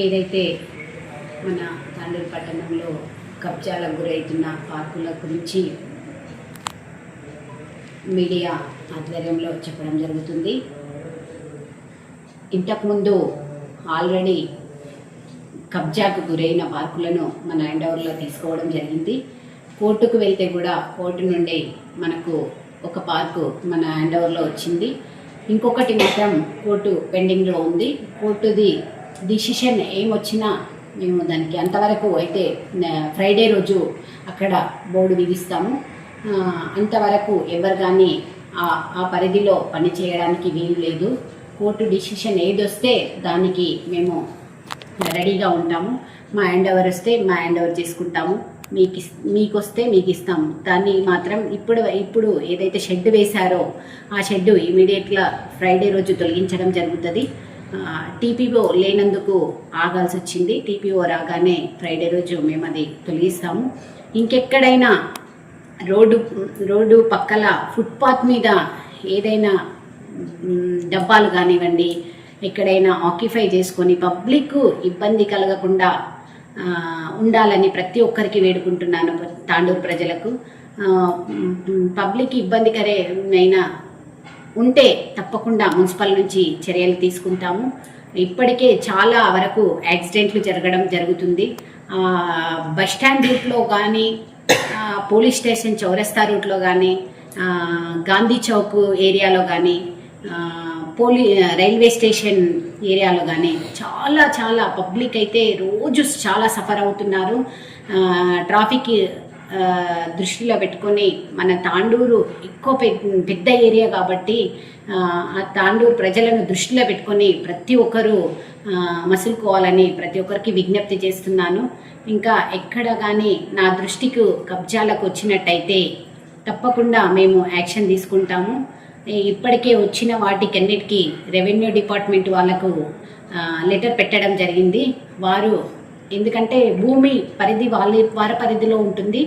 ఏదైతే మన తాండూరు పట్టణంలో కబ్జాలకు గురవుతున్న పార్కుల గురించి మీడియా ఆధ్వర్యంలో చెప్పడం జరుగుతుంది. ఇంతకుముందు ఆల్రెడీ కబ్జాకు గురైన పార్కులను మన హ్యాండ్ఓవర్లో తీసుకోవడం జరిగింది. కోర్టుకు వెళ్తే కూడా కోర్టు నుండి మనకు ఒక పార్కు మన హ్యాండ్ఓవర్లో వచ్చింది. ఇంకొకటి మాత్రం కోర్టు పెండింగ్లో ఉంది. కోర్టుది డిసిషన్ ఏమొచ్చినా మేము దానికి అంతవరకు అయితే ఫ్రైడే రోజు అక్కడ బోర్డు విధిస్తాము. అంతవరకు ఎవరు కానీ ఆ పరిధిలో పని చేయడానికి వీలు లేదు. కోర్టు డిసిషన్ ఏది వస్తే దానికి మేము రెడీగా ఉంటాము. మా హ్యాండ్ ఓవర్ వస్తే మా హ్యాండ్ ఓవర్ చేసుకుంటాము, మీకు వస్తే మీకు ఇస్తాము. దాన్ని మాత్రం ఇప్పుడు ఏదైతే షెడ్ వేశారో ఆ షెడ్ ఇమీడియట్గా ఫ్రైడే రోజు తొలగించడం జరుగుతుంది. టీపీఓ లేనందుకు ఆగాల్సి వచ్చింది. టీపీఓ రాగానే ఫ్రైడే రోజు మేము అది తొలగిస్తాము. ఇంకెక్కడైనా రోడ్డు పక్కల ఫుట్పాత్ మీద ఏదైనా డబ్బాలు కానివ్వండి, ఎక్కడైనా ఆక్యుపై చేసుకొని పబ్లిక్ ఇబ్బంది కలగకుండా ఉండాలని ప్రతి ఒక్కరికి వేడుకుంటున్నాను. తాండూరు ప్రజలకు పబ్లిక్ ఇబ్బందికరమైన ఉంటే తప్పకుండా మున్సిపల్ నుంచి చర్యలు తీసుకుంటాము. ఇప్పటికే చాలా వరకు యాక్సిడెంట్లు జరగడం జరుగుతుంది. బస్టాండ్ రూట్లో కానీ, పోలీస్ స్టేషన్ చౌరస్తా రూట్లో కానీ, గాంధీ చౌక్ ఏరియాలో కానీ, రైల్వే స్టేషన్ ఏరియాలో కానీ చాలా పబ్లిక్ అయితే రోజు చాలా సఫర్ అవుతున్నారు. ట్రాఫిక్ దృష్టిలో పెట్టుకొని మన తాండూరు ఎక్కువ పెద్ద ఏరియా కాబట్టి ఆ తాండూరు ప్రజలను దృష్టిలో పెట్టుకొని ప్రతి ఒక్కరూ మసులుకోవాలని ప్రతి ఒక్కరికి విజ్ఞప్తి చేస్తున్నాను. ఇంకా ఎక్కడ కానీ నా దృష్టికి కబ్జాలకు వచ్చినట్టయితే తప్పకుండా మేము యాక్షన్ తీసుకుంటాము. ఇప్పటికే వచ్చిన వాటికన్నిటికీ రెవెన్యూ డిపార్ట్మెంట్ వాళ్ళకు లెటర్ పెట్టడం జరిగింది. వారు ఎందుకంటే భూమి పరిధి వారి పరిధిలో ఉంటుంది.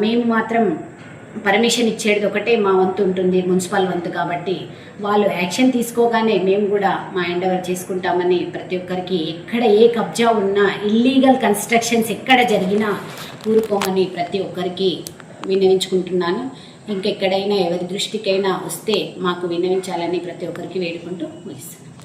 మేము మాత్రం పర్మిషన్ ఇచ్చేది ఒకటే మా వంతు ఉంటుంది, మున్సిపల్ వంతు. కాబట్టి వాళ్ళు యాక్షన్ తీసుకోగానే మేము కూడా మా హ్యాండ్ ఓవర్ చేసుకుంటామని ప్రతి ఒక్కరికి, ఎక్కడ ఏ కబ్జా ఉన్నా, ఇల్లీగల్ కన్స్ట్రక్షన్స్ ఎక్కడ జరిగినా ఊరుకోమని ప్రతి ఒక్కరికి విన్నవించుకుంటున్నాను. ఇంకెక్కడైనా ఎవరి దృష్టికైనా వస్తే మాకు విన్నవించాలని ప్రతి ఒక్కరికి వేడుకుంటూ ముగిస్తున్నాను.